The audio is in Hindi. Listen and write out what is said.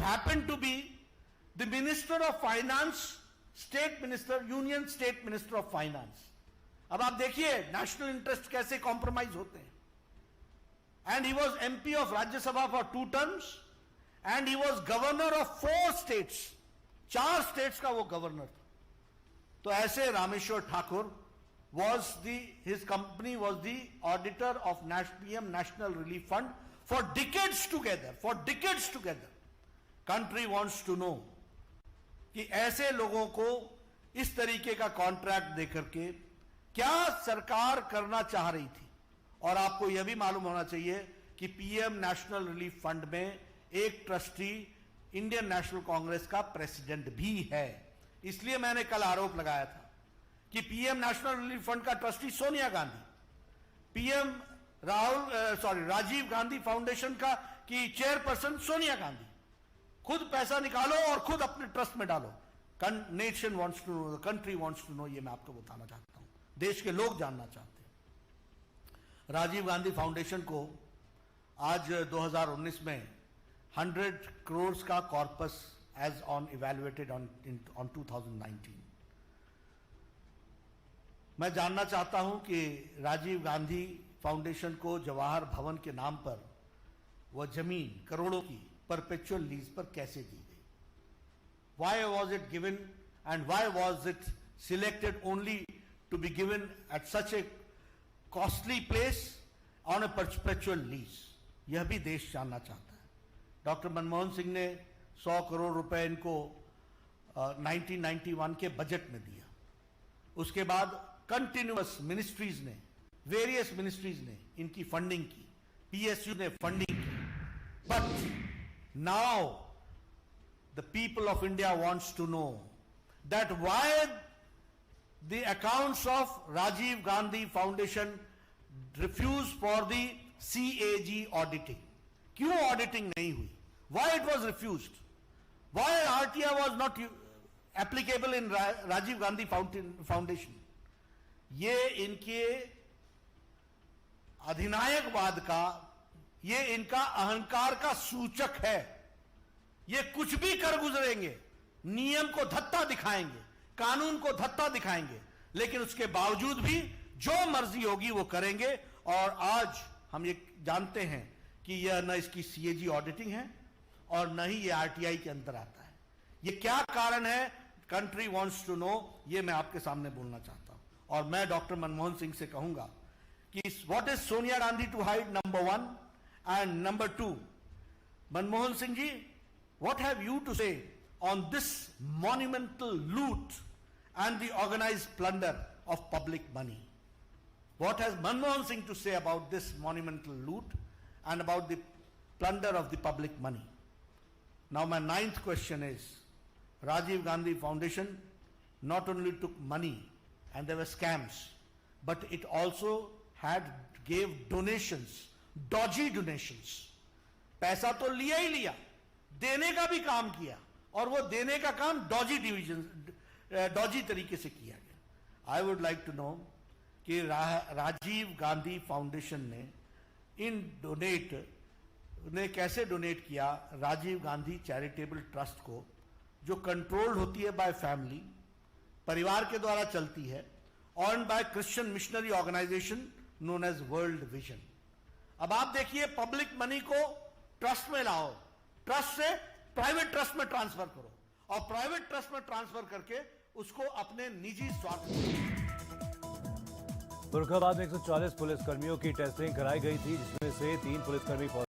happened to be the Minister of Finance, State Minister, Union State Minister of Finance. अब आप देखिए नेशनल इंटरेस्ट कैसे कॉम्प्रोमाइज होते हैं. And he was MP of Rajya Sabha for 2 terms and he was governor of 4 states. 4 states का वो गवर्नर था. तो ऐसे Rameshwar Thakur was his company was the auditor of PM National Relief Fund for decades together. Country wants to know कि ऐसे लोगों को इस तरीके का कॉन्ट्रैक्ट देकर के क्या सरकार करना चाह रही थी. और आपको यह भी मालूम होना चाहिए कि PM नेशनल रिलीफ फंड में एक ट्रस्टी इंडियन नेशनल कांग्रेस का प्रेसिडेंट भी है. इसलिए मैंने कल आरोप लगाया था कि PM नेशनल रिलीफ फंड का ट्रस्टी सोनिया गांधी, राजीव गांधी फाउंडेशन का की चेयरपर्सन सोनिया गांधी खुद पैसा निकालो और खुद अपने ट्रस्ट में डालो. Nation wants to know, the country wants to know. ये मैं आपको बताना चाहता हूं, देश के लोग जानना चाहते हैं. राजीव गांधी फाउंडेशन को आज 2019 में 100 करोड़ का corpus as on evaluated on 2019. मैं जानना चाहता हूं कि राजीव गांधी फाउंडेशन को जवाहर भवन के नाम पर वह जमीन करोड़ों की परपेचुअल लीज पर कैसे दी गई. Why was it given and why was it selected only to be given at such a costly place on a perpetual lease. यह भी देश जानना चाहता है. डॉक्टर मनमोहन सिंह ने 100 करोड़ रुपए इनको 1991 के बजट में दिया. उसके बाद कंटिन्यूअस मिनिस्ट्रीज ने, वेरियस मिनिस्ट्रीज ने इनकी फंडिंग की, PSU ने फंडिंग की. But now the people of India wants to know that why the accounts of Rajiv Gandhi foundation refuse for the CAG auditing. क्यों ऑडिटिंग नहीं हुई? Why it was refused? Why RTI was not applicable in Rajiv Gandhi foundation? ये इनके अधिनायकवाद का, ये इनका अहंकार का सूचक है. ये कुछ भी कर गुजरेंगे, नियम को धत्ता दिखाएंगे, कानून को धत्ता दिखाएंगे, लेकिन उसके बावजूद भी जो मर्जी होगी वो करेंगे. और आज हम ये जानते हैं कि यह न इसकी CAG ऑडिटिंग है और न ही ये RTI के अंदर आता है. ये क्या कारण है? Country wants to know. ये मैं आपके सामने बोलना चाहता हूं. और मैं डॉक्टर मनमोहन सिंह से कहूंगा कि what is Sonia Gandhi to hide, number 1. And number 2, Manmohan Singh ji, what have you to say on this monumental loot and the organised plunder of public money? What has Manmohan Singh to say about this monumental loot and about the plunder of the public money? Now my 9th question is, Rajiv Gandhi Foundation not only took money and there were scams, but it also gave donations, dodgy donations. पैसा तो लिया ही लिया, देने का भी काम किया, और वो देने का काम dodgy तरीके से किया गया. I would like to know कि राजीव गांधी फाउंडेशन ने इन कैसे डोनेट किया राजीव गांधी चैरिटेबल ट्रस्ट को, जो कंट्रोल्ड होती है बाय फैमिली, परिवार के द्वारा चलती है, on by Christian missionary organisation known as World Vision. अब आप देखिए, पब्लिक मनी को ट्रस्ट में लाओ, ट्रस्ट से प्राइवेट ट्रस्ट में ट्रांसफर करो, और प्राइवेट ट्रस्ट में ट्रांसफर करके उसको अपने निजी स्वार्थ. फर्रुखाबाद में 140 पुलिसकर्मियों की टेस्टिंग कराई गई थी, जिसमें से 3 पुलिसकर्मी